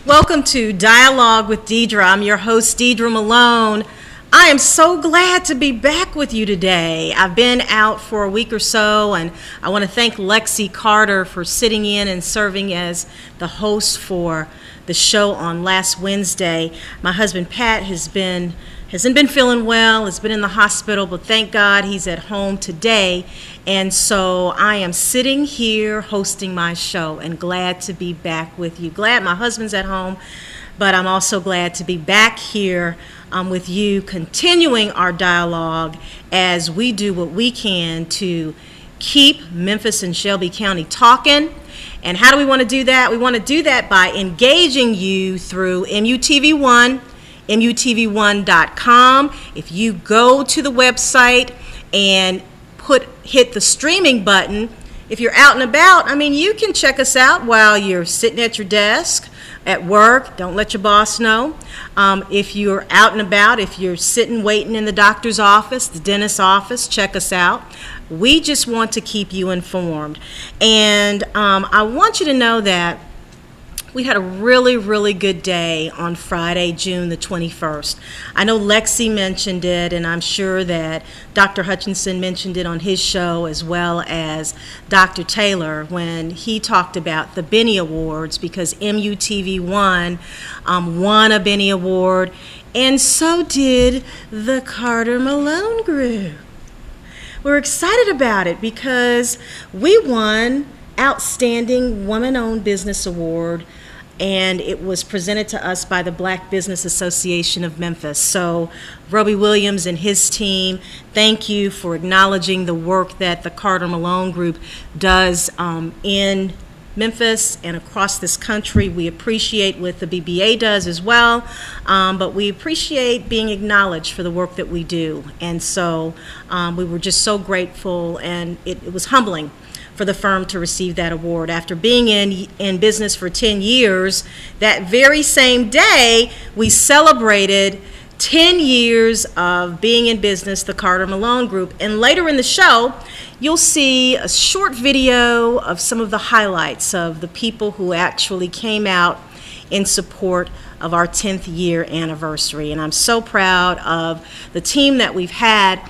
Welcome to Dialogue with Deidre. I'm your host, Deidre Malone. I am so glad to be back with you today. I've been out for a week or so, and I want to thank Lexi Carter for sitting in and serving as the host for the show on last Wednesday. My husband, Pat, hasn't been feeling well, has been in the hospital, but thank God he's at home today. And so I am sitting here hosting my show and glad to be back with you. Glad my husband's at home, but I'm also glad to be back here with you, continuing our dialogue as we do what we can to keep Memphis and Shelby County talking. And how do we want to do that? We want to do that by engaging you through MUTV1, MUTV1.com. If you go to the website and hit the streaming button, if you're out and about, you can check us out while you're sitting at your desk, at work. Don't let your boss know. If you're out and about, if you're sitting waiting in the doctor's office, the dentist's office, check us out. We just want to keep you informed. And I want you to know that we had a really, really good day on Friday, June the 21st. I know Lexi mentioned it, and I'm sure that Dr. Hutchinson mentioned it on his show, as well as Dr. Taylor, when he talked about the Benny Awards, because MUTV1 won a Benny Award, and so did the Carter Malone Group. We're excited about it because we won Outstanding Woman-Owned Business Award, and it was presented to us by the Black Business Association of Memphis. So Robbie Williams and his team, thank you for acknowledging the work that the Carter Malone Group does in Memphis and across this country. We appreciate what the BBA does as well, but we appreciate being acknowledged for the work that we do. And so we were just so grateful, and it was humbling for the firm to receive that award. After being in business for 10 years, that very same day, we celebrated 10 years of being in business, the Carter Malone Group. And later in the show, you'll see a short video of some of the highlights of the people who actually came out in support of our 10th year anniversary. And I'm so proud of the team that we've had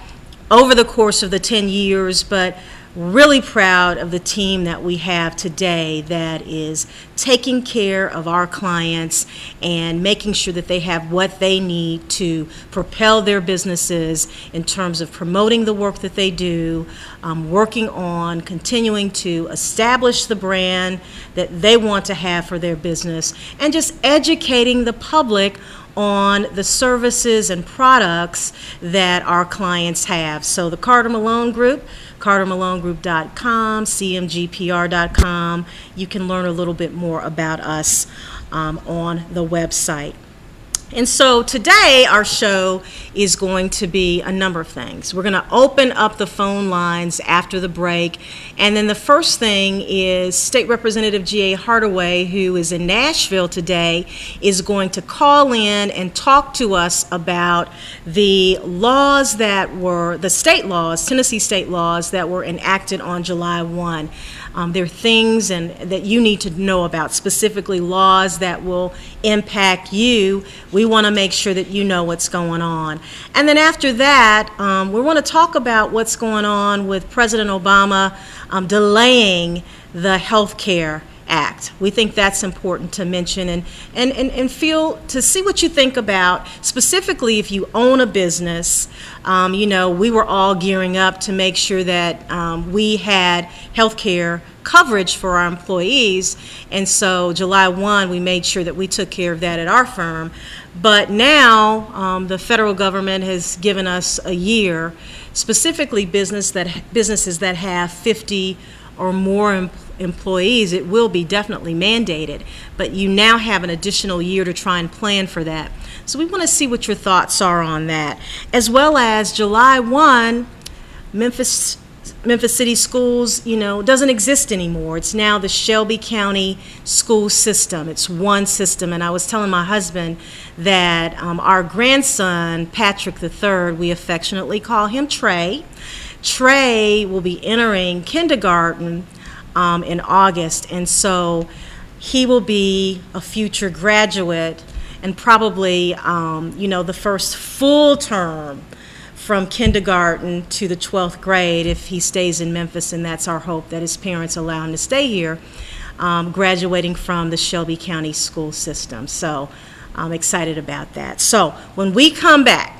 over the course of the 10 years, but really proud of the team that we have today that is taking care of our clients and making sure that they have what they need to propel their businesses in terms of promoting the work that they do, working on continuing to establish the brand that they want to have for their business, and just educating the public on the services and products that our clients have. So the Carter Malone Group, cartermalonegroup.com, cmgpr.com. You can learn a little bit more about us on the website. And so today our show is going to be a number of things. We're going to open up the phone lines after the break. And then the first thing is State Representative G.A. Hardaway, who is in Nashville today, is going to call in and talk to us about the laws that were, the state laws, Tennessee state laws that were enacted on July 1. There are things that you need to know about, specifically laws that will impact you. We want to make sure that you know what's going on. And then after that, we want to talk about what's going on with President Obama delaying the Health Care Act. We think that's important to mention and feel to see what you think about, specifically if you own a business. We were all gearing up to make sure that we had health care coverage for our employees, and so July 1 we made sure that we took care of that at our firm. But now the federal government has given us a year, specifically businesses that have 50 or more employees. It will be definitely mandated, but you now have an additional year to try and plan for that. So we want to see what your thoughts are on that, as well as July 1, Memphis City Schools, doesn't exist anymore. It's now the Shelby County school system. It's one system. And I was telling my husband that our grandson, Patrick III, we affectionately call him Trey. Trey will be entering kindergarten in August. And so he will be a future graduate and probably, the first full term from kindergarten to the 12th grade if he stays in Memphis, and that's our hope, that his parents allow him to stay here, graduating from the Shelby County school system. So I'm excited about that. So when we come back,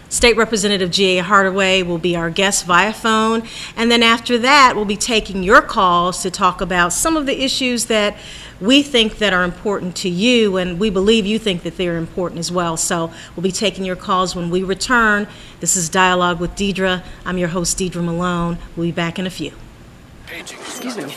State Representative G.A. Hardaway will be our guest via phone, and then after that we'll be taking your calls to talk about some of the issues that we think that are important to you, and we believe you think that they're important as well. So we'll be taking your calls when we return. This is Dialogue with Deidre. I'm your host, Deidre Malone. We'll be back in a few. Excuse me.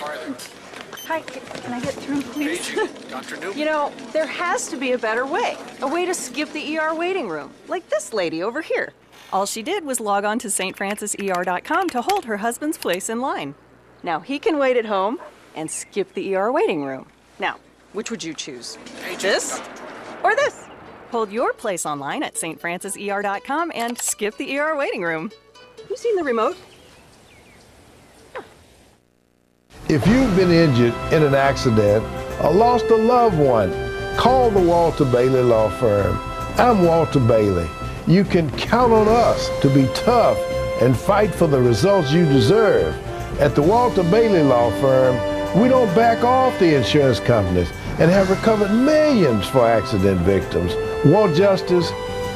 Hi, can I get through, please? Dr. Newman. You know, there has to be a better way. A way to skip the ER waiting room, like this lady over here. All she did was log on to stfranciser.com to hold her husband's place in line. Now he can wait at home and skip the ER waiting room. Now, which would you choose? This or this? Hold your place online at stfranciser.com and skip the ER waiting room. Who's seen the remote? If you've been injured in an accident or lost a loved one, call the Walter Bailey Law Firm. I'm Walter Bailey. You can count on us to be tough and fight for the results you deserve. At the Walter Bailey Law Firm, we don't back off the insurance companies and have recovered millions for accident victims. Want justice?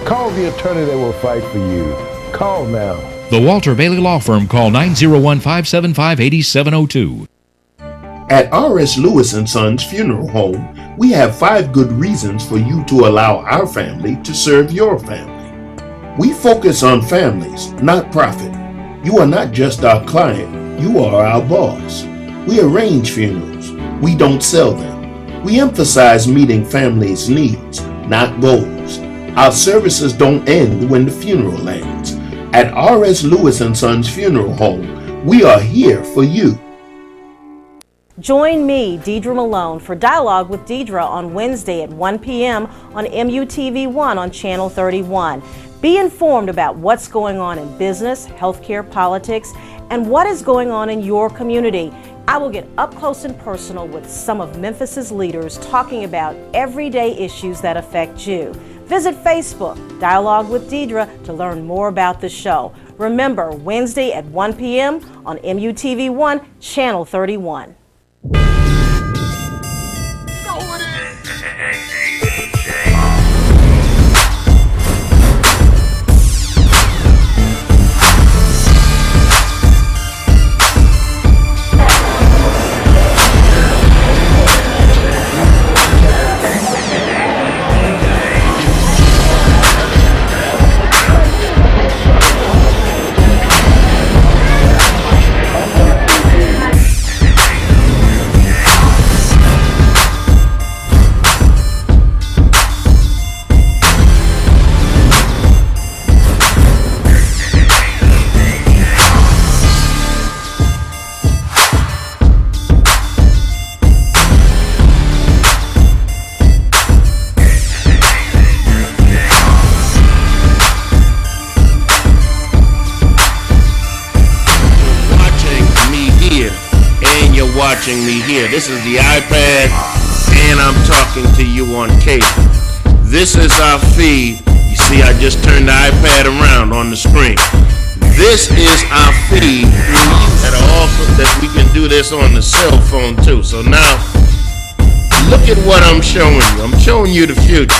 Call the attorney that will fight for you. Call now. The Walter Bailey Law Firm. Call 901-575-8702. At R.S. Lewis & Sons Funeral Home, we have 5 good reasons for you to allow our family to serve your family. We focus on families, not profit. You are not just our client, you are our boss. We arrange funerals. We don't sell them. We emphasize meeting families' needs, not goals. Our services don't end when the funeral ends. At R.S. Lewis & Sons Funeral Home, we are here for you. Join me, Deidre Malone, for Dialogue with Deidre on Wednesday at 1 p.m. on MUTV1 on Channel 31. Be informed about what's going on in business, healthcare, politics, and what is going on in your community. I will get up close and personal with some of Memphis's leaders talking about everyday issues that affect you. Visit Facebook, Dialogue with Deidre, to learn more about the show. Remember, Wednesday at 1 p.m. on MUTV1, Channel 31. Watching me here. This is the iPad, and I'm talking to you on cable. This is our feed. You see, I just turned the iPad around on the screen. This is our feed. And also that we can do this on the cell phone too. So now, look at what I'm showing you. I'm showing you the future.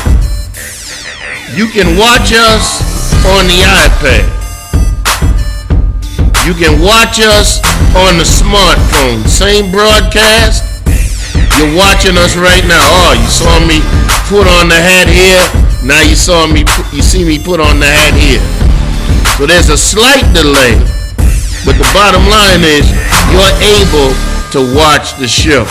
You can watch us on the iPad. You can watch us on the smartphone. Same broadcast. You're watching us right now. Oh, you saw me put on the hat here. Now you see me put on the hat here. So there's a slight delay, but the bottom line is you're able to watch the show.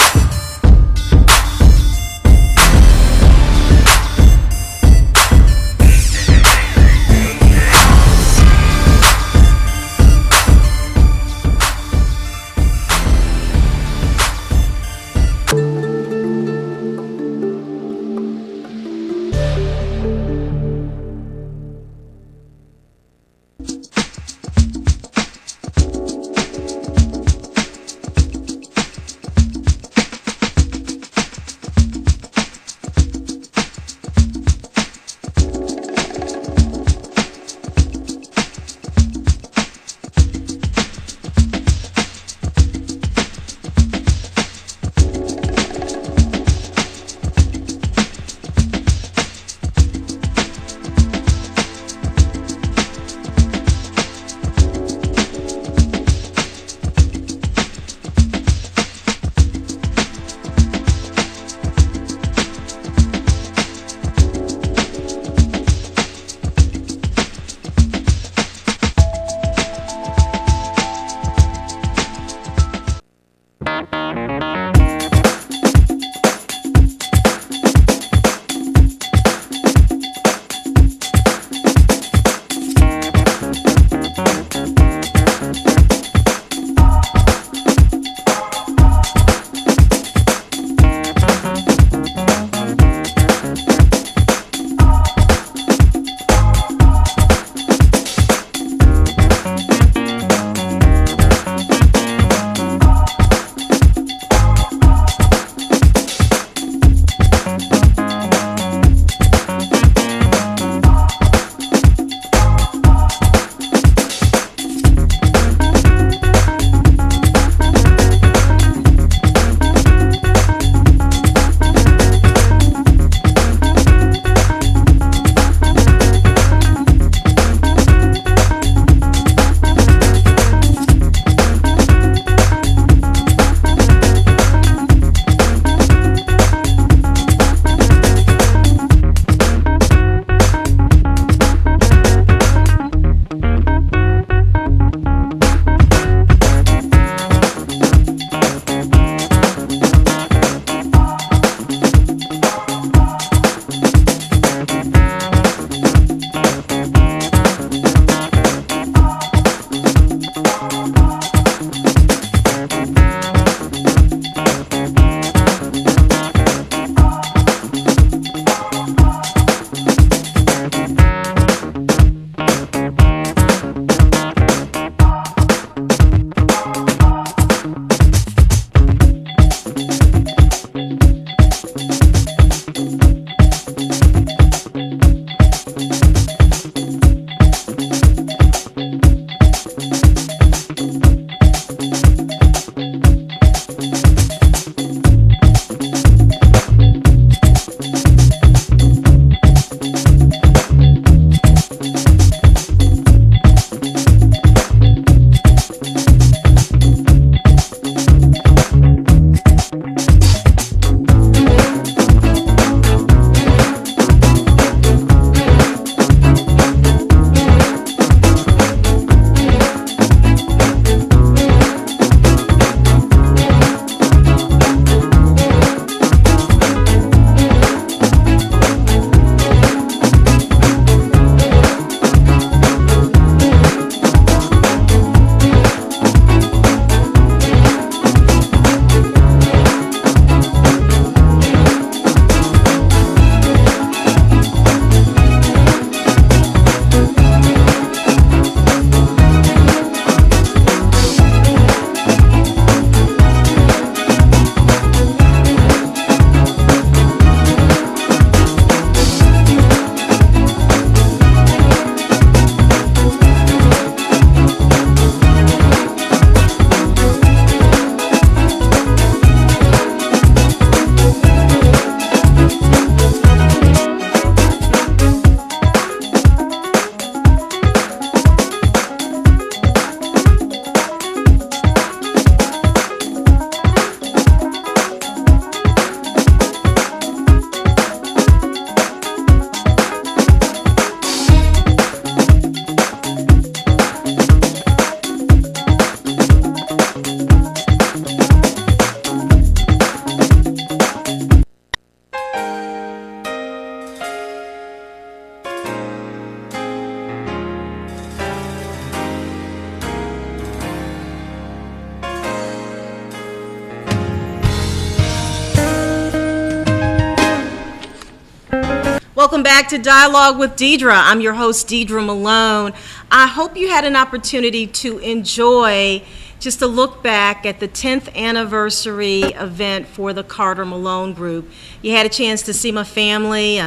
Welcome back to Dialogue with Deidre. I'm your host, Deidre Malone. I hope you had an opportunity to enjoy just a look back at the 10th anniversary event for the Carter Malone Group. You had a chance to see my family,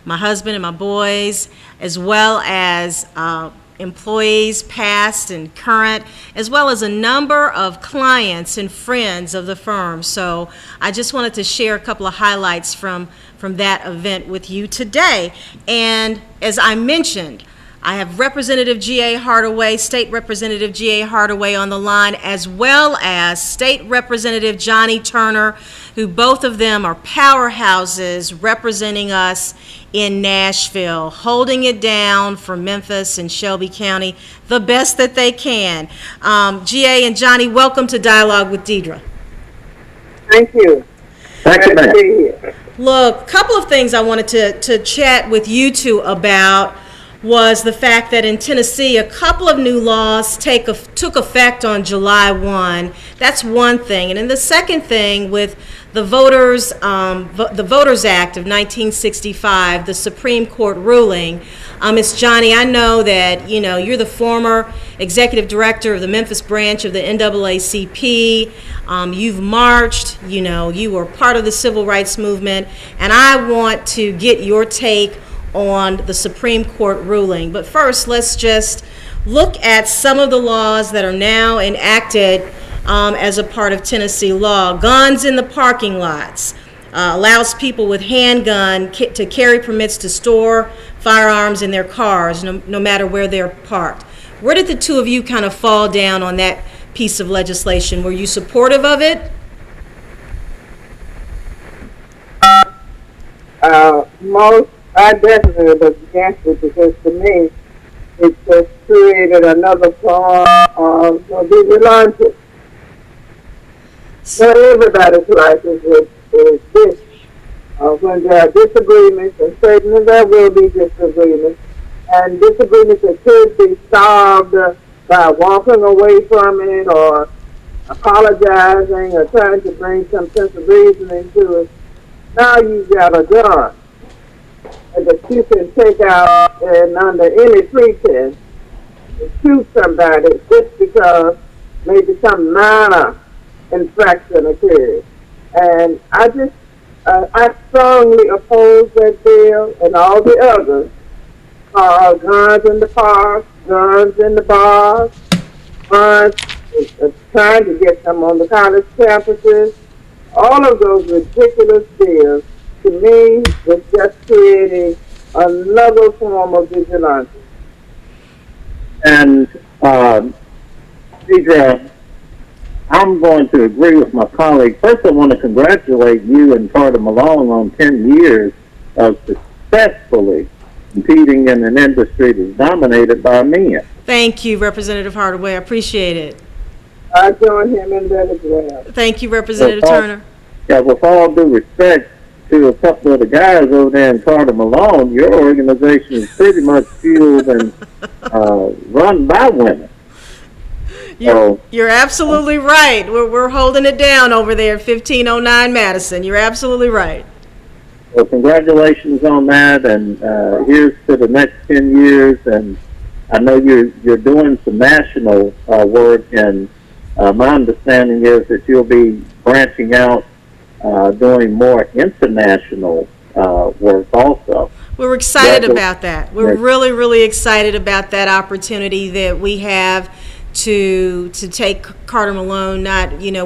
my husband and my boys, as well as employees past and current, as well as a number of clients and friends of the firm. So I just wanted to share a couple of highlights from that event with you today. And as I mentioned, I have Representative G.A. Hardaway, State Representative G.A. Hardaway on the line, as well as State Representative Johnnie Turner, who both of them are powerhouses representing us in Nashville, holding it down for Memphis and Shelby County the best that they can. G.A. and Johnnie, welcome to Dialogue with Deidre. Thank you. Thank you, ma'am. Look, a couple of things I wanted to chat with you two about was the fact that in Tennessee, a couple of new laws took effect on July 1. That's one thing. And then the second thing with the Voters Act of 1965, the Supreme Court ruling. Ms. Johnnie, I know that you're the former executive director of the Memphis branch of the NAACP. You've marched. You were part of the civil rights movement, and I want to get your take on the Supreme Court ruling. But first, let's just look at some of the laws that are now enacted as a part of Tennessee law. Guns in the parking lots allows people with handgun to carry permits to store firearms in their cars, no matter where they're parked. Where did the two of you kind of fall down on that piece of legislation? Were you supportive of it? I definitely was against it because to me, it just created another form of vigilante. Not everybody's life is this. When there are disagreements, and certainly there will be disagreements, and disagreements that could be solved by walking away from it or apologizing or trying to bring some sense of reasoning to it. Now you've got a gun that you can take out and under any pretense shoot somebody just because maybe some minor infraction occurred. And I strongly oppose that bill and all the others. Guns in the parks, guns in the bars, guns trying to get them on the college campuses. All of those ridiculous bills, to me, was just creating another form of vigilance. And, Deidre, I'm going to agree with my colleague. First, I want to congratulate you and Carter Malone on 10 years of successfully competing in an industry that's dominated by men. Thank you, Representative Hardaway. I appreciate it. I join him in that as well. Thank you, Representative Turner. Yeah, with all due respect to a couple of the guys over there in Carter Malone, your organization is pretty much fueled and run by women. You're absolutely right. We're holding it down over there at 1509 Madison. You're absolutely right. Well, congratulations on that, and here's to the next 10 years. And I know you're doing some national work, and my understanding is that you'll be branching out, doing more international work also. We're excited about that. We're really, really excited about that opportunity that we have to take Carter Malone.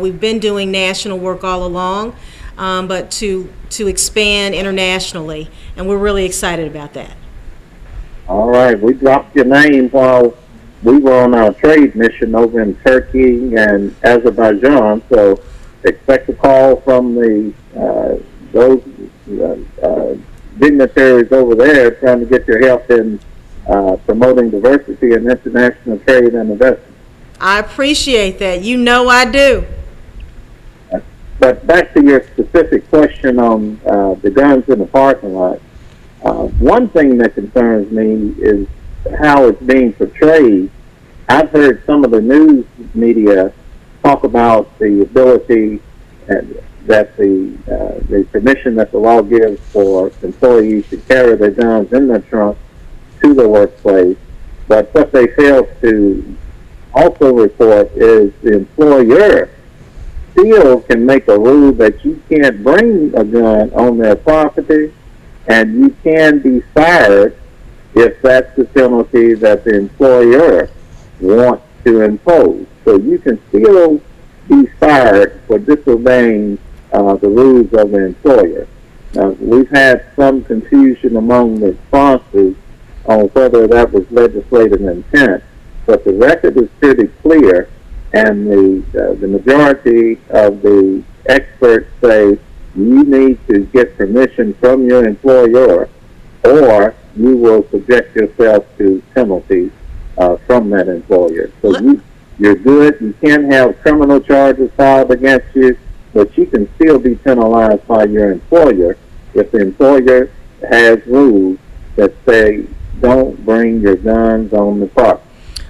We've been doing national work all along, but to expand internationally, and we're really excited about that. All right, we dropped your name while we were on our trade mission over in Turkey and Azerbaijan, so expect a call from those dignitaries over there trying to get your help in promoting diversity and international trade and investment. I appreciate that. I do. But back to your specific question on the guns in the parking lot. One thing that concerns me is how it's being portrayed. I've heard some of the news media talk about the ability that the permission that the law gives for employees to carry their guns in their trunk to the workplace. But what they fail to also report is the employer still can make a rule that you can't bring a gun on their property, and you can be fired if that's the penalty that the employer wants to impose. So you can still be fired for disobeying the rules of the employer. Now, we've had some confusion among the sponsors on whether that was legislative intent, but the record is pretty clear, and the majority of the experts say you need to get permission from your employer, or you will subject yourself to penalties from that employer. So you're good. You can't have criminal charges filed against you, but you can still be penalized by your employer if the employer has rules that say don't bring your guns on the property.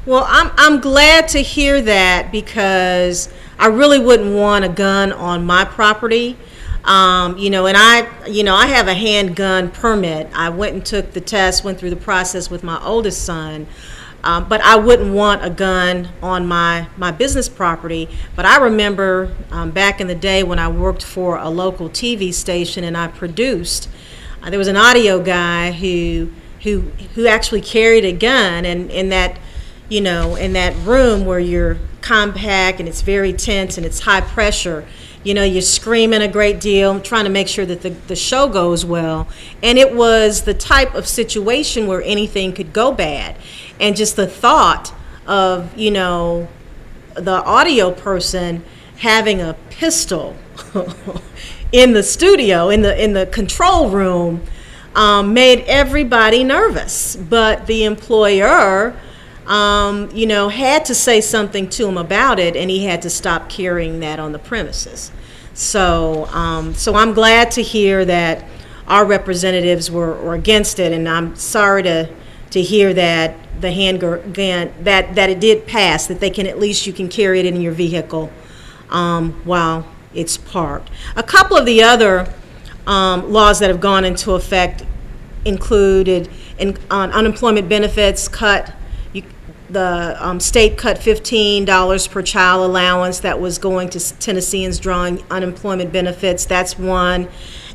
Well, I'm glad to hear that, because I really wouldn't want a gun on my property. And I have a handgun permit. I went and took the test, went through the process with my oldest son. But I wouldn't want a gun on my business property. But I remember back in the day when I worked for a local TV station and I produced, there was an audio guy who actually carried a gun, and in that room where you're compact and it's very tense and it's high pressure, you're screaming a great deal, trying to make sure that the show goes well. And it was the type of situation where anything could go bad. And just the thought of, the audio person having a pistol in the studio, in the control room, made everybody nervous. But the employer, had to say something to him about it, and he had to stop carrying that on the premises. So I'm glad to hear that our representatives were against it, and I'm sorry to hear that the handgun, that it did pass, that they can, at least you can carry it in your vehicle while it's parked. A couple of the other laws that have gone into effect included on unemployment benefits cut. The state cut $15 per child allowance that was going to Tennesseans drawing unemployment benefits. That's one.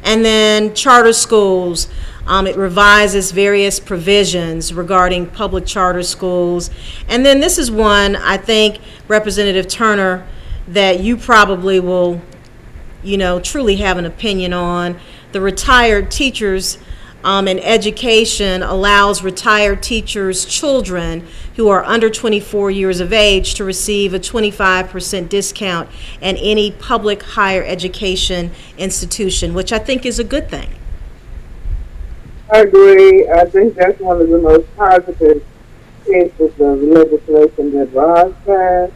And then charter schools. It revises various provisions regarding public charter schools. And then this is one, I think, Representative Turner, that you probably will, truly have an opinion on. The retired teachers and education allows retired teachers' children who are under 24 years of age to receive a 25% discount in any public higher education institution, which I think is a good thing. I agree. I think that's one of the most positive pieces of legislation that was passed.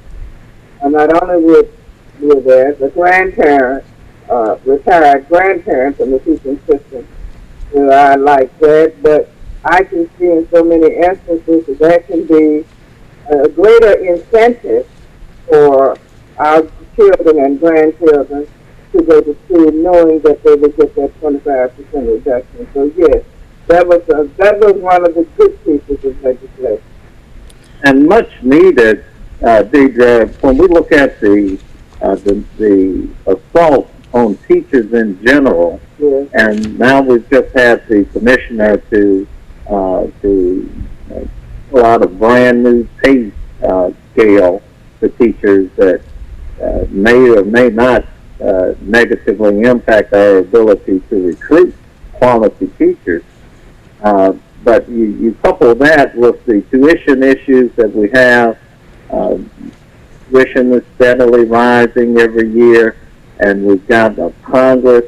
And not only with that, the grandparents, retired grandparents in the teaching system, I like that, but I can see in so many instances that can be a greater incentive for our children and grandchildren to go to school knowing that they will get that 25% reduction. So yes, that was one of the good pieces of legislation. And much needed, Deidre, when we look at the assault on teachers in general, yes. And now we've just had the commissioner to pull out a brand new pay scale for teachers that may or may not negatively impact our ability to recruit quality teachers. But you couple that with the tuition issues that we have. Tuition is steadily rising every year, and we've got a Congress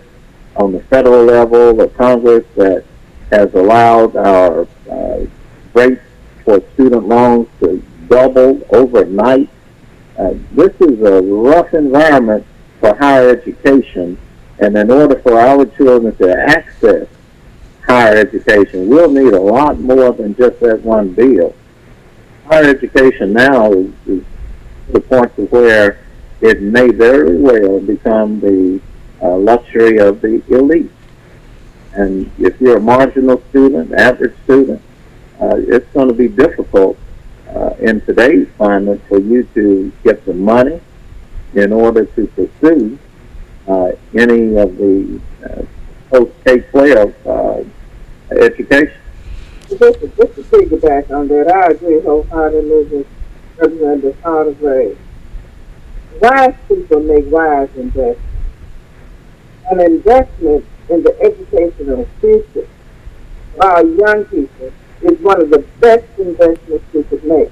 on the federal level, a Congress that has allowed our rates for student loans to double overnight. This is a rough environment for higher education, and in order for our children to access higher education, we'll need a lot more than just that one bill. Higher education now is to the point to where it may very well become the luxury of the elite. And if you're a marginal student, average student, it's going to be difficult in today's climate for you to get the money in order to pursue any of the post-K-12 education. Just to piggyback on that, I agree wholeheartedly with Representative Hardaway. Wise people make wise investments. An investment in the educational future of our young people is one of the best investments we could make.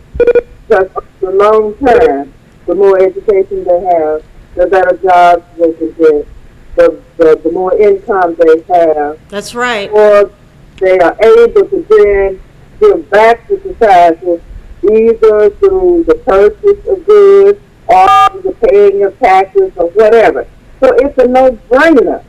Because for the long term, the more education they have, the better jobs they can get, the more income they have. That's right. Or they are able to then give back to society either through the purchase of goods or the paying of taxes or whatever. So it's a no-brainer.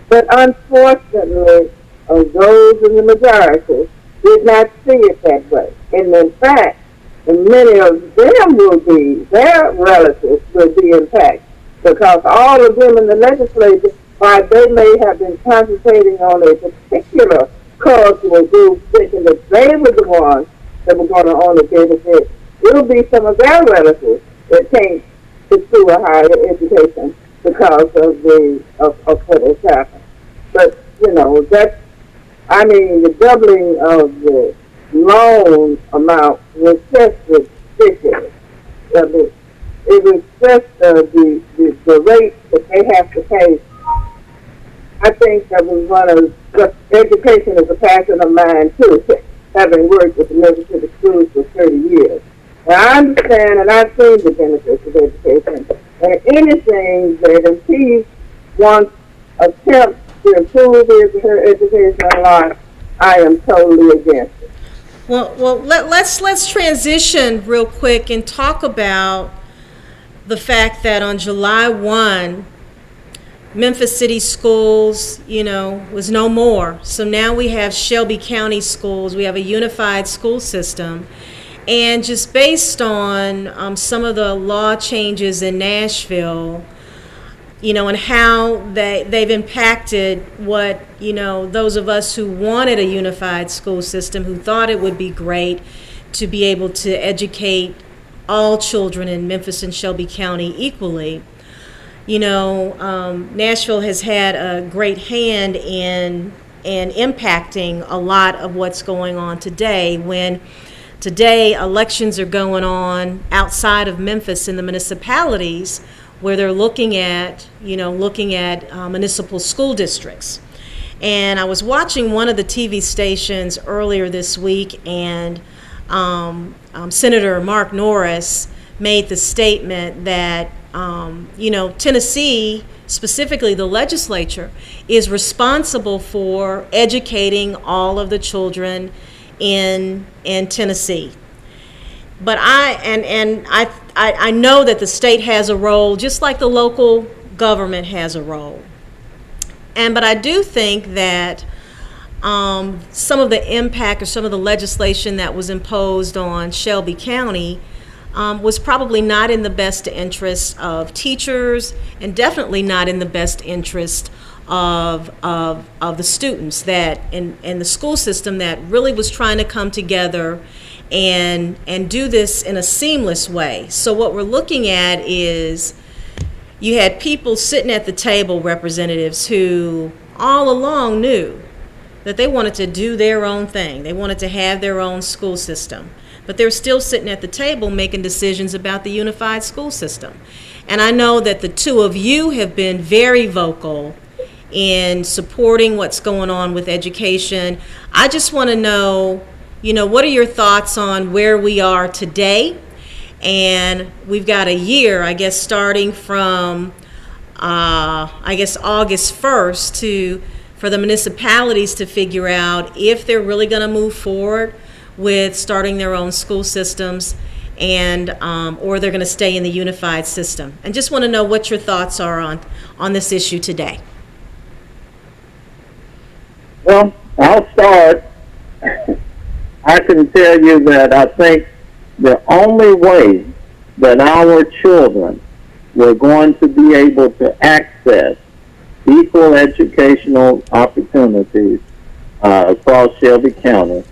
But unfortunately, those in the majority did not see it that way. And in fact, many of them will be, their relatives will be impacted, because all of them in the legislature, while they may have been concentrating on a particular cultural group, thinking that they were the ones that were going to only benefit, it'll be some of their relatives that can't pursue a higher education because of what has happened. But, the doubling of the loan amount was just ridiculous. It was just the rate that they have to pay. I think that was one of education is a passion of mine too, having worked with the Mississippi schools for 30 years. And I understand and I've seen the benefits of education. And anything that impedes one's attempt to improve his or her educational life, I am totally against it. Well, let's transition real quick and talk about the fact that on July 1, Memphis City Schools, was no more. So now we have Shelby County Schools. We have a unified school system. And just based on some of the law changes in Nashville, and how they've impacted what, those of us who wanted a unified school system, who thought it would be great to be able to educate all children in Memphis and Shelby County equally. Nashville has had a great hand in impacting a lot of what's going on today, when today elections are going on outside of Memphis in the municipalities where they're looking at municipal school districts. And I was watching one of the TV stations earlier this week, and Senator Mark Norris made the statement that Tennessee, specifically the legislature, is responsible for educating all of the children in Tennessee. But I know that the state has a role, just like the local government has a role. But I do think that some of the impact or some of the legislation that was imposed on Shelby County was probably not in the best interest of teachers, and definitely not in the best interest of the students that in the school system that really was trying to come together and do this in a seamless way. So what we're looking at is you had people sitting at the table, representatives who all along knew that they wanted to do their own thing. They wanted to have their own school system. But they're still sitting at the table making decisions about the unified school system. And I know that the two of you have been very vocal in supporting what's going on with education. I just want to know, what are your thoughts on where we are today? And we've got a year, I guess, starting from, August 1st for the municipalities to figure out if they're really going to move forward with starting their own school systems, and or they're going to stay in the unified system. And just want to know what your thoughts are on this issue today. Well, I'll start. I can tell you that I think the only way that our children were going to be able to access equal educational opportunities across Shelby County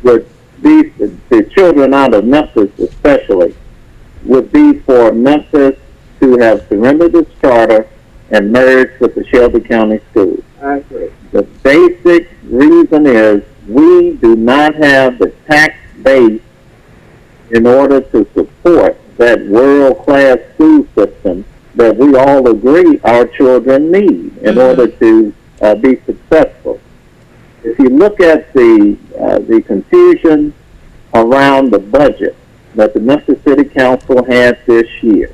would be, the children out of Memphis especially, would be for Memphis to have surrendered its charter and merged with the Shelby County schools. I agree. The basic reason is we do not have the tax base in order to support that world-class school system that we all agree our children need in order to be successful. If you look at the confusion around the budget that the Memphis City Council had this year,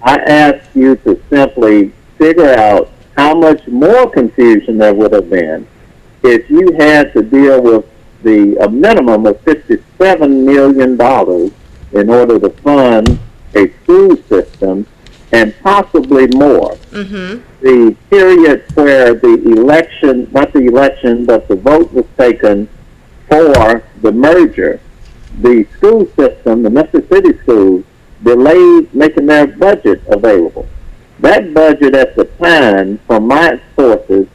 I ask you to simply figure out how much more confusion there would have been if you had to deal with a minimum of $57 million in order to fund a school system, and possibly more. Mm-hmm. The period where the election, not the election, but the vote was taken for the merger, the school system, the Memphis City schools, delayed making their budget available. That budget at the time, from my sources,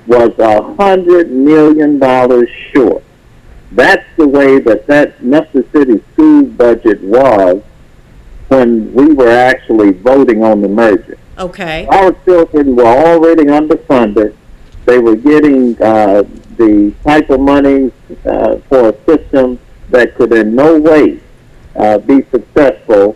was $100 million short. That's the way that Memphis City school budget was when we were actually voting on the merger. Okay. Our children were already underfunded. They were getting the type of money for a system that could in no way be successful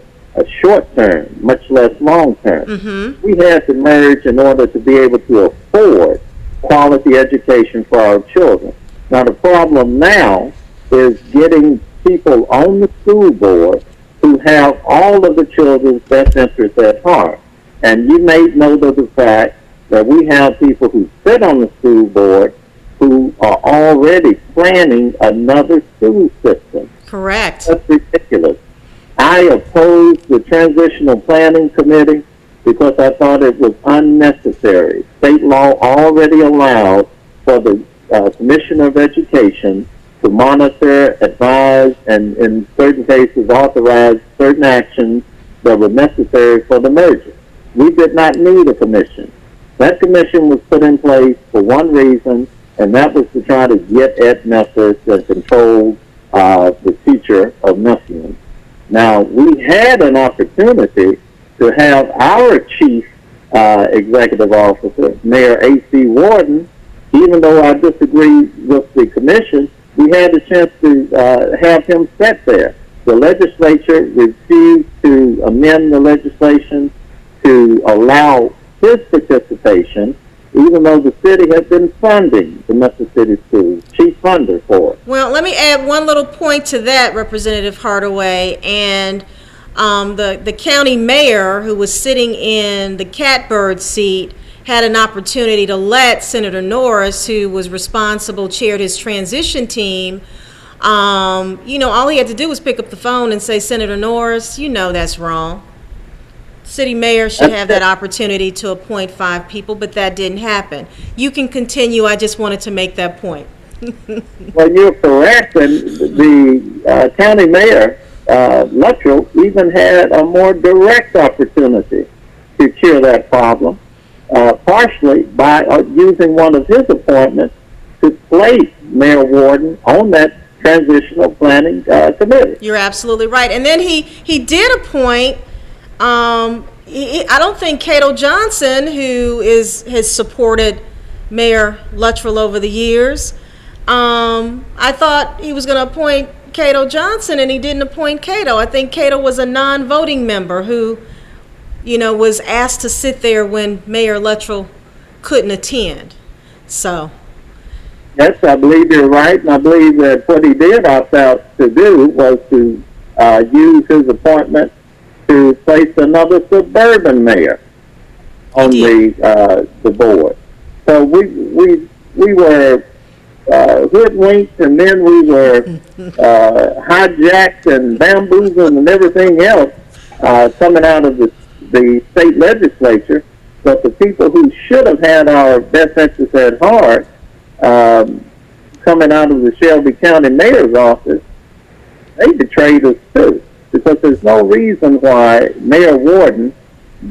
short term, much less long term. Mm-hmm. We had to merge in order to be able to afford quality education for our children. Now the problem now is getting people on the school board who have all of the children's best interests at heart. And you made note of the fact that we have people who sit on the school board who are already planning another school system. Correct. That's ridiculous. I opposed the Transitional Planning Committee because I thought it was unnecessary. State law already allowed for the Commissioner of Education to monitor, advise, and in certain cases authorize certain actions that were necessary for the merger. We did not need a commission. That commission was put in place for one reason, and that was to try to get at Memphis and control the future of Memphians. Now, we had an opportunity to have our chief executive officer, Mayor A.C. Warden. Even though I disagree with the commission, we had a chance to have him set there. The legislature refused to amend the legislation to allow his participation, even though the city had been funding the Memphis City Schools, chief funder for it. Well, let me add one little point to that, Representative Hardaway, and the county mayor, who was sitting in the catbird seat, had an opportunity to let Senator Norris, who was responsible, chaired his transition team. All he had to do was pick up the phone and say, Senator Norris, you know that's wrong. City mayor should have that opportunity to appoint 5 people, but that didn't happen. You can continue. I just wanted to make that point. Well, you're correct, and the county mayor, Luttrell, even had a more direct opportunity to cure that problem, partially by using one of his appointments to place Mayor Warden on that transitional planning committee. You're absolutely right. And then he did appoint, I don't think Cato Johnson, who has supported Mayor Luttrell over the years, I thought he was going to appoint Cato Johnson, and he didn't appoint Cato. I think Cato was a non-voting member who, was asked to sit there when Mayor Luttrell couldn't attend. So. Yes, I believe you're right, and I believe that what he did opt out to do was to use his appointment to place another suburban mayor on the board. So we were hoodwinked, and then we were hijacked and bamboozled and everything else coming out of the state legislature. But the people who should have had our best interests at heart coming out of the Shelby County Mayor's office, they betrayed us too. Because there's no reason why Mayor Warden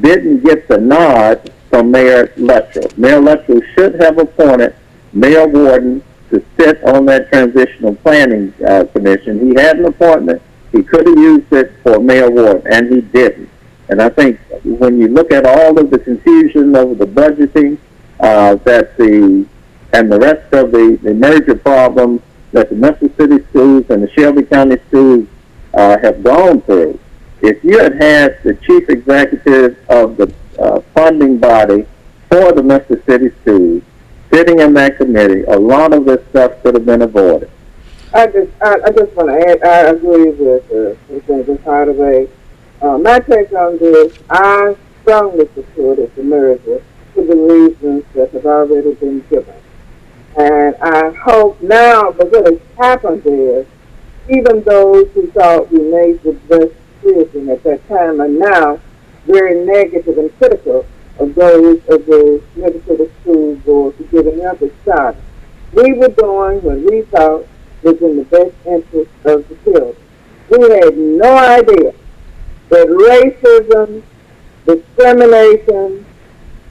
didn't get the nod from Mayor Luttrell. Mayor Luttrell should have appointed Mayor Warden to sit on that transitional planning commission. He had an appointment. He could have used it for Mayor Warden, and he didn't. And I think when you look at all of the confusion over the budgeting, and the rest of the merger problems that the Memphis City schools and the Shelby County schools have gone through, if you had had the chief executive of the funding body for the Memphis City schools sitting in that committee, a lot of this stuff could have been avoided. I just want to add, I agree with Ms. Hardaway. My take on this, I strongly supported the merger for the reasons that have already been given. And I hope now, but what has happened is, even those who thought we made the best decision at that time are now very negative and critical of those of the Minnesota School Board for giving us a shot. We were doing what we thought was in the best interest of the children. We had no idea that racism, discrimination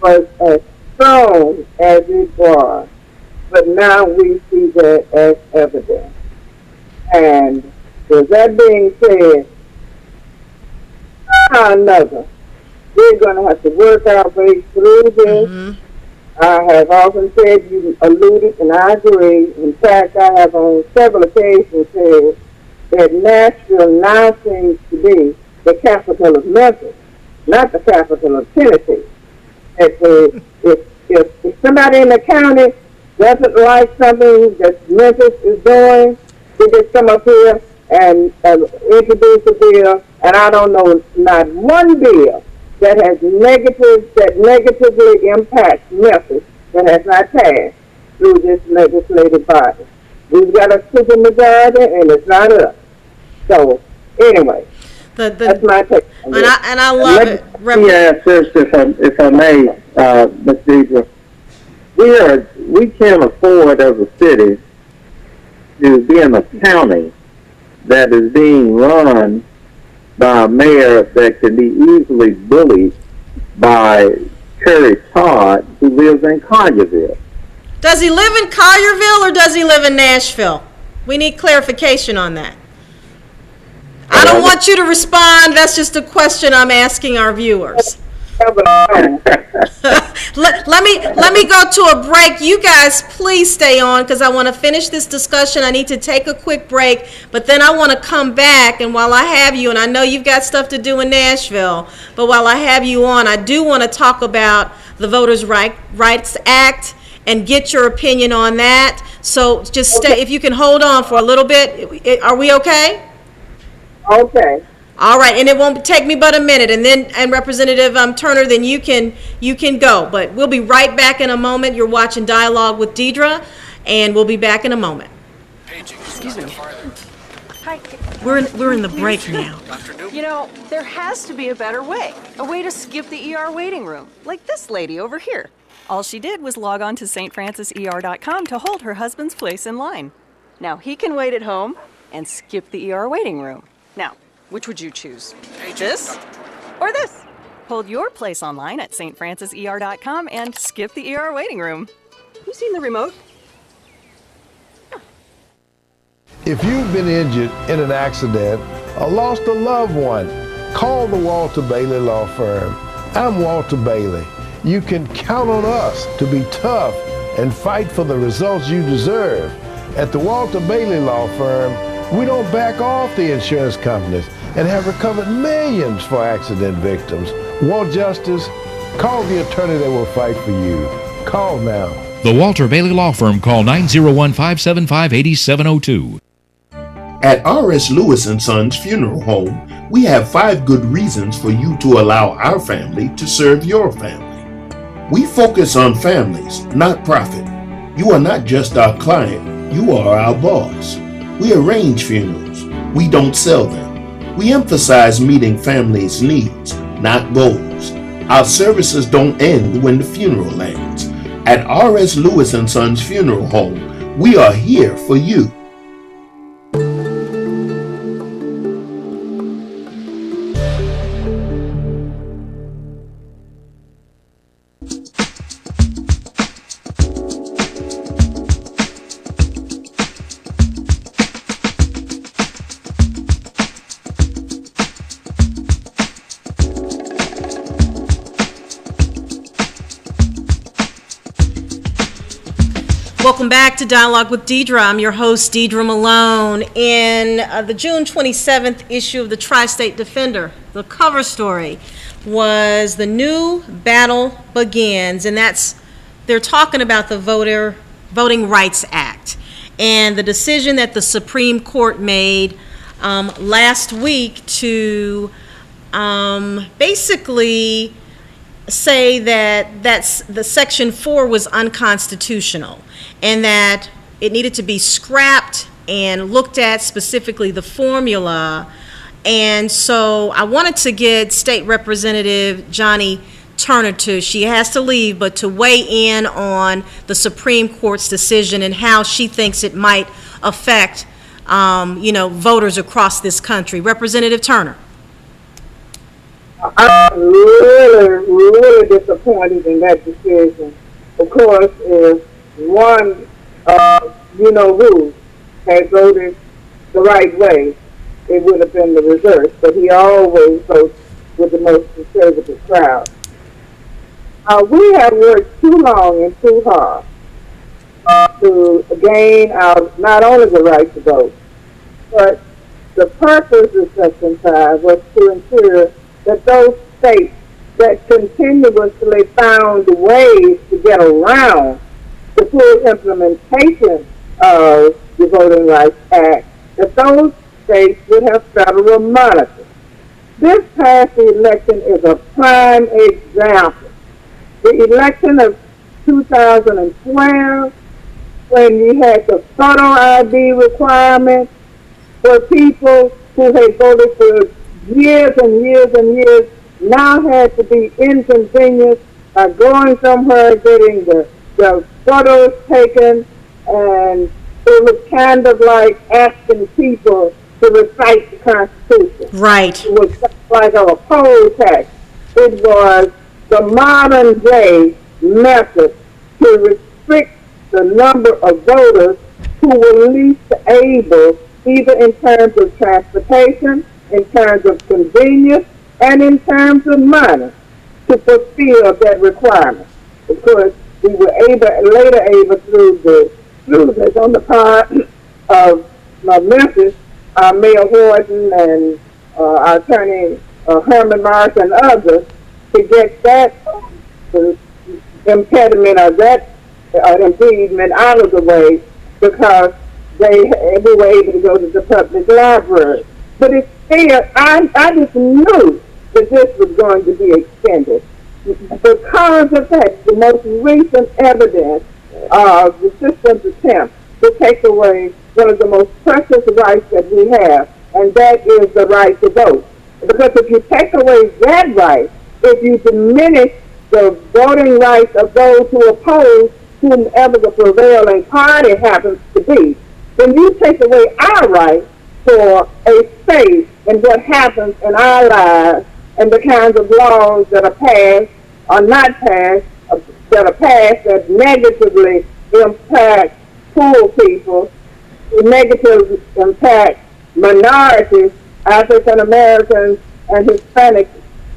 was as strong as it was. But now we see that as evident. And with that being said, somehow or another, we're going to have to work our way through this. Mm-hmm. I have often said, you alluded, and I agree. In fact, I have on several occasions said that Nashville now seems to be the capital of Memphis, not the capital of Tennessee. If somebody in the county doesn't like something that Memphis is doing, they just come up here and introduce a bill, and I don't know not one bill that negatively impacts Memphis that has not passed through this legislative body. We've got a super majority, and it's not us. So, anyway, that's my take. And I love it. Let me ask this, if I may, Ms. Deidre. We can't afford as a city to be in a county that is being run by a mayor that can be easily bullied by Terry Todd, who lives in Collierville. Does he live in Collierville or does he live in Nashville? We need clarification on that. I don't want you to respond. That's just a question I'm asking our viewers. let me go to a break. You guys please stay on because I want to finish this discussion. I need to take a quick break, but then I want to come back, and while I have you, and I know you've got stuff to do in Nashville, but while I have you on, I do want to talk about the Voters' Rights Act and get your opinion on that. So just stay, if you can hold on for a little bit. Are we okay? Okay. All right, and it won't take me but a minute, and then Representative Turner, then you can go. But we'll be right back in a moment. You're watching Dialogue with Deidre, and we'll be back in a moment. Excuse me. Hi. We're in the break now. You know, there has to be a better way. A way to skip the ER waiting room, like this lady over here. All she did was log on to stfranciser.com to hold her husband's place in line. Now he can wait at home and skip the ER waiting room. Now, which would you choose? This or this? Hold your place online at stfranciser.com and skip the ER waiting room. You seen the remote? If you've been injured in an accident or lost a loved one, call the Walter Bailey Law Firm. I'm Walter Bailey. You can count on us to be tough and fight for the results you deserve. At the Walter Bailey Law Firm, we don't back off the insurance companies and have recovered millions for accident victims. Want justice? Call the attorney that will fight for you. Call now. The Walter Bailey Law Firm. Call 901-575-8702. At R.S. Lewis & Sons Funeral Home, we have 5 good reasons for you to allow our family to serve your family. We focus on families, not profit. You are not just our client, you are our boss. We arrange funerals. We don't sell them. We emphasize meeting families' needs, not goals. Our services don't end when the funeral ends. At R.S. Lewis & Sons Funeral Home, we are here for you. Welcome back to Dialogue with Deidre. I'm your host, Deidre Malone. In the June 27th issue of the Tri-State Defender, the cover story was "The New Battle Begins," and they're talking about the Voting Rights Act and the decision that the Supreme Court made last week to basically say that the Section 4 was unconstitutional and that it needed to be scrapped and looked at, specifically the formula. And so I wanted to get State Representative Johnnie Turner she has to leave, but to weigh in on the Supreme Court's decision and how she thinks it might affect, voters across this country. Representative Turner. I'm really disappointed in that decision. Of course, if one, who had voted the right way, it would have been the reverse. But he always votes with the most conservative crowd. We have worked too long and too hard to gain not only the right to vote, but the purpose of Section 5 was to ensure that those states that continuously found ways to get around the full implementation of the Voting Rights Act, that those states would have federal monitors. This past election is a prime example. The election of 2012, when you had the photo ID requirement for people who had voted for years and years and years, now had to be inconvenienced by going somewhere, getting the photos taken, and it was kind of like asking people to recite the Constitution. Right. It was like a poll tax. It was the modern day method to restrict the number of voters who were least able, either in terms of transportation, in terms of convenience, and in terms of money, to fulfill that requirement. Of course, we were later able through the shrewdness on the part of Memphis, Mayor Horton and our attorney Herman Marsh and others, to get that impediment or that impediment out of the way, because we were able to go to the public library. But it's still, I just knew that this was going to be extended. Because of that, the most recent evidence of the system's attempt to take away one of the most precious rights that we have, and that is the right to vote. Because if you take away that right, if you diminish the voting rights of those who oppose whomever the prevailing party happens to be, then you take away our right for a say in what happens in our lives and the kinds of laws that are passed or not passed, that are passed that negatively impact poor people, negatively impact minorities, African Americans and Hispanics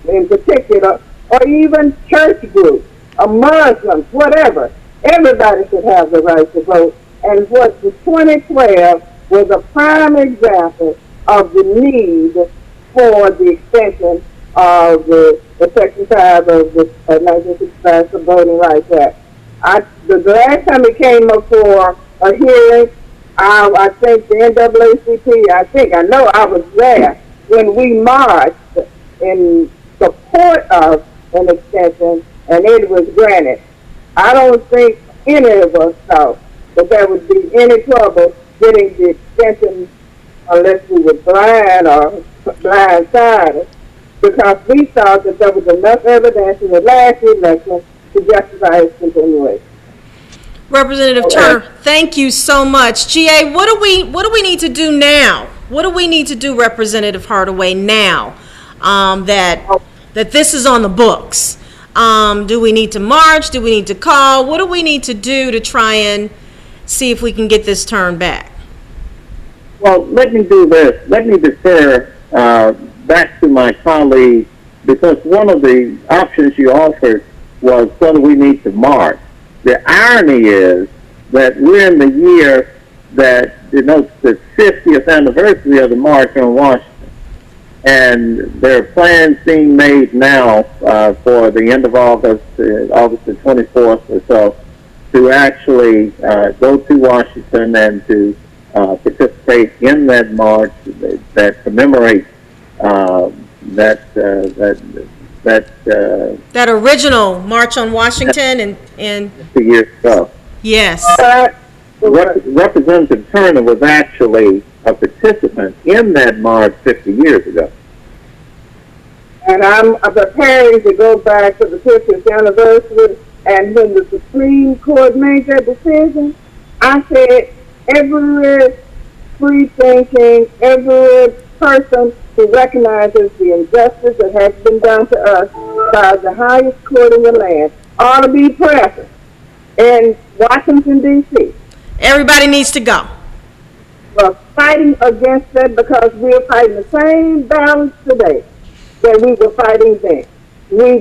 in particular, or even church groups, or Muslims, whatever. Everybody should have the right to vote. And what the 2012 was a prime example of the need for the extension of the Section 5 of the 1965 Voting Rights Act. The last time it came up for a hearing, I think the NAACP, I know I was there when we marched in support of an extension, and it was granted. I don't think any of us thought that there would be any trouble getting the extension unless we were blind or blindsided, because we thought that there was enough evidence in the last election to justify its continuation. Representative Turner, thank you so much. GA, what do we need to do now? What do we need to do, Representative Hardaway, now that this is on the books? Do we need to march? Do we need to call? What do we need to do to try and see if we can get this turned back? Well, let me do this. Let me defer back to my colleague, because one of the options you offered was whether we need to march. The irony is that we're in the year that denotes the 50th anniversary of the March on Washington. And there are plans being made now for the end of August, August the 24th or so, to actually go to Washington and to participate in that march that commemorates that original March on Washington and 50 years ago. Yes. Representative Turner was actually a participant in that march 50 years ago. And I'm preparing to go back to the 50th anniversary. And when the Supreme Court made that decision, I said every free-thinking, every person who recognizes the injustice that has been done to us by the highest court in the land ought to be present in Washington, D.C. Everybody needs to go. We're fighting against that because we're fighting the same battles today that we were fighting then. We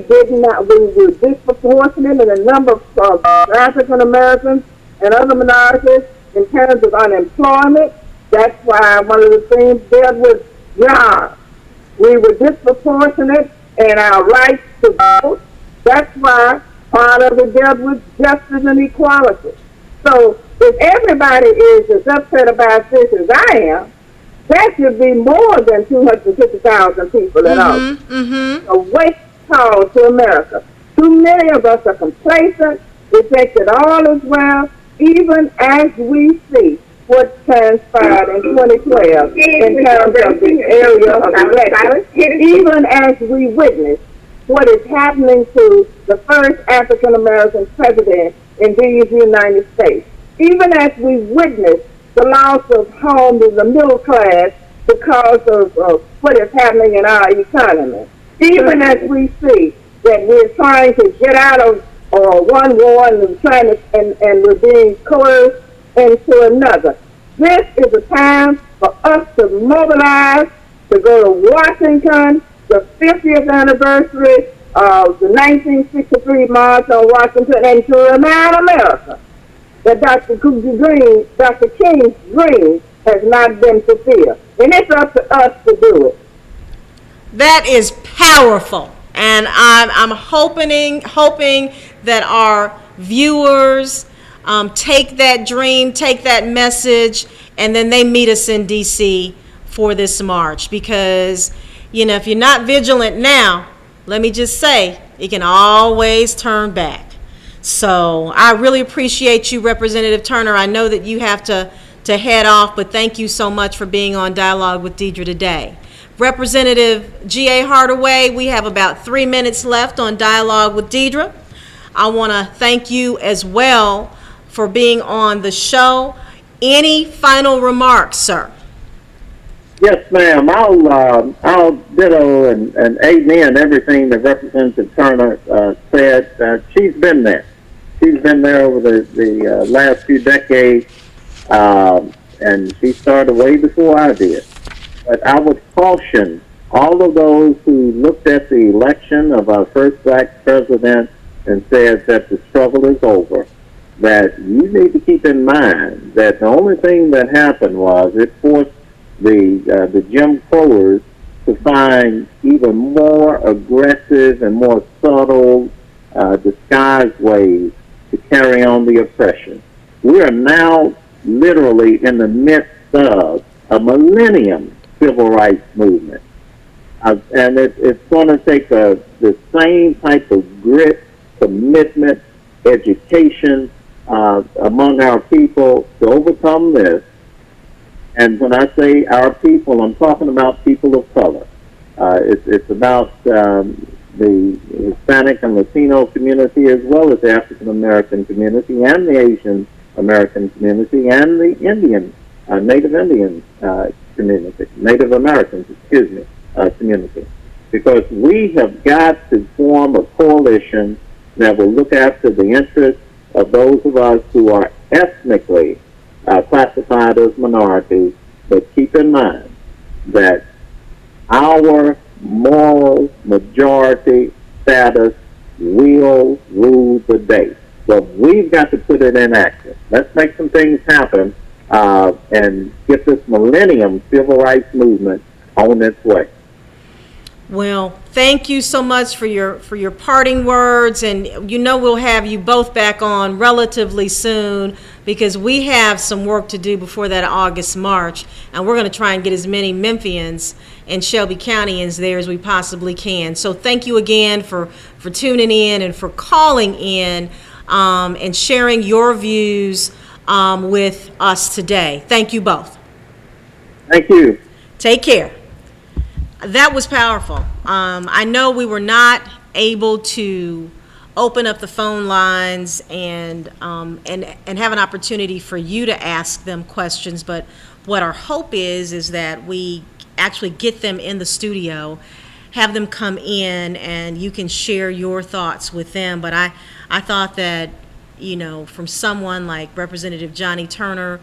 were disproportionate in the number of African Americans and other minorities in terms of unemployment. That's why one of the things dealt with jobs. We were disproportionate in our rights to vote. That's why part of it dealt with justice and equality. So if everybody is as upset about this as I am, that should be more than 250,000 people at all. A waste call to America. Too many of us are complacent. We think that all is well, even as we see what transpired in 2012 in terms of the area of elections, even as we witness what is happening to the first African American president in these United States, even as we witness the loss of homes in the middle class because of what is happening in our economy, even as we see that we're trying to get out of one war and trying to, and we're being coerced into another. This is a time for us to mobilize, to go to Washington, the 50th anniversary of the 1963 March on Washington, and to remind America that Dr. King's dream has not been fulfilled. And it's up to us to do it. That is powerful. And I'm hoping that our viewers take that dream, take that message, and then they meet us in D.C. for this march. Because, if you're not vigilant now, let me just say, it can always turn back. So I really appreciate you, Representative Turner. I know that you have to head off, but thank you so much for being on Dialogue with Deidre today. Representative G.A. Hardaway, we have about 3 minutes left on Dialogue with Deidre. I want to thank you as well for being on the show. Any final remarks, sir? Yes, ma'am. I'll ditto and amen everything that Representative Turner said. She's been there. She's been there over the last few decades, and she started way before I did. But I would caution all of those who looked at the election of our first black president and said that the struggle is over, that you need to keep in mind that the only thing that happened was it forced the Jim Crowers to find even more aggressive and more subtle, disguised ways to carry on the oppression. We are now literally in the midst of a millennium civil rights movement. And it's going to take the same type of grit, commitment, education among our people to overcome this. And when I say our people, I'm talking about people of color. It's about the Hispanic and Latino community, as well as the African American community and the Asian American community and the Indian, Native Indian community, Native Americans, community. Because we have got to form a coalition that will look after the interests of those of us who are ethnically classified as minorities, but keep in mind that our moral majority status will rule the day. But we've got to put it in action. Let's make some things happen and get this millennium civil rights movement on its way. Well, thank you so much for your parting words, and we'll have you both back on relatively soon because we have some work to do before that August march, and we're going to try and get as many Memphians and Shelby Countyans there as we possibly can. So thank you again for tuning in and for calling in and sharing your views with us today. Thank you both. Thank you. Take care. That was powerful. I know we were not able to open up the phone lines and have an opportunity for you to ask them questions, but what our hope is that we actually get them in the studio, have them come in, and you can share your thoughts with them. But I thought that, from someone like Representative Johnnie Turner,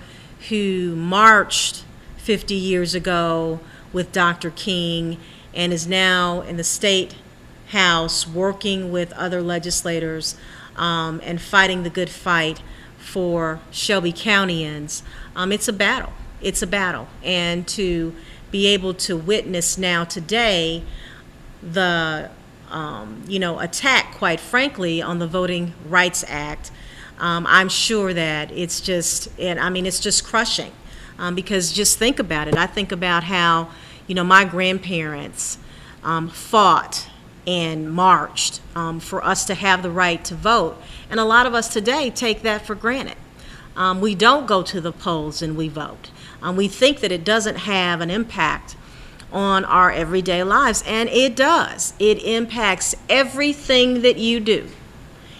who marched 50 years ago with Dr. King and is now in the state house working with other legislators and fighting the good fight for Shelby Countyans. It's a battle. It's a battle. And to be able to witness now today the attack, quite frankly, on the Voting Rights Act, I'm sure that it's just crushing. Because just think about it. I think about how, my grandparents fought and marched for us to have the right to vote. And a lot of us today take that for granted. We don't go to the polls and we vote. We think that it doesn't have an impact on our everyday lives, and it does. It impacts everything that you do.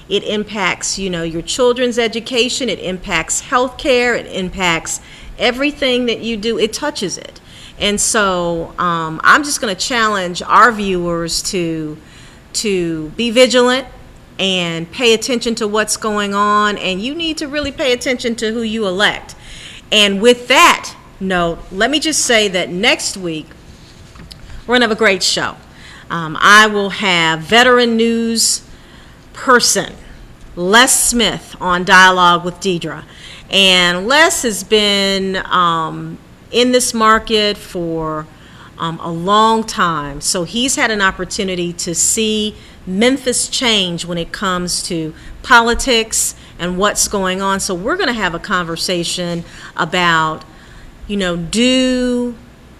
It impacts, your children's education. It impacts health care. It impacts everything that you do. It touches it. And so I'm just going to challenge our viewers to be vigilant and pay attention to what's going on, and you need to really pay attention to who you elect. And with that note, let me just say that next week we're going to have a great show. I will have veteran news person Les Smith on Dialogue with Deidre. And Les has been in this market for a long time. So he's had an opportunity to see Memphis change when it comes to politics and what's going on. So we're going to have a conversation about, do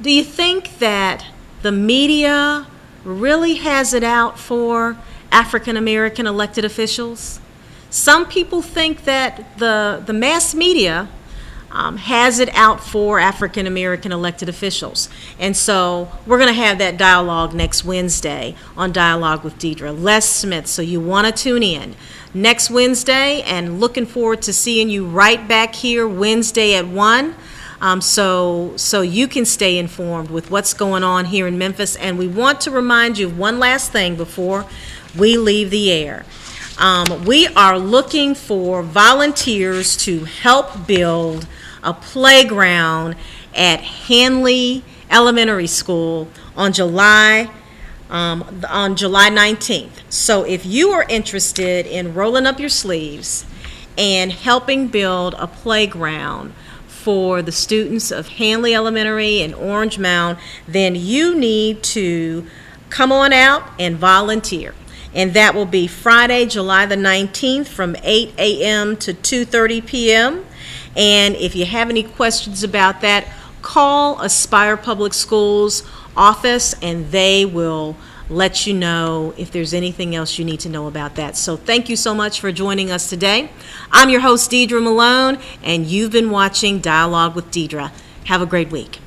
you think that the media really has it out for African American elected officials? Some people think that the mass media has it out for African American elected officials. And so we're going to have that dialogue next Wednesday on Dialogue with Deidre. Les Smith, so you want to tune in next Wednesday, and looking forward to seeing you right back here Wednesday at 1. So you can stay informed with what's going on here in Memphis. And we want to remind you of one last thing before we leave the air. We are looking for volunteers to help build a playground at Hanley Elementary School on July 19th. So if you are interested in rolling up your sleeves and helping build a playground for the students of Hanley Elementary and Orange Mound, then you need to come on out and volunteer. And that will be Friday, July the 19th from 8 a.m. to 2:30 p.m. And if you have any questions about that, call Aspire Public Schools office and they will let you know if there's anything else you need to know about that. So thank you so much for joining us today. I'm your host, Deidre Malone, and you've been watching Dialogue with Deidre. Have a great week.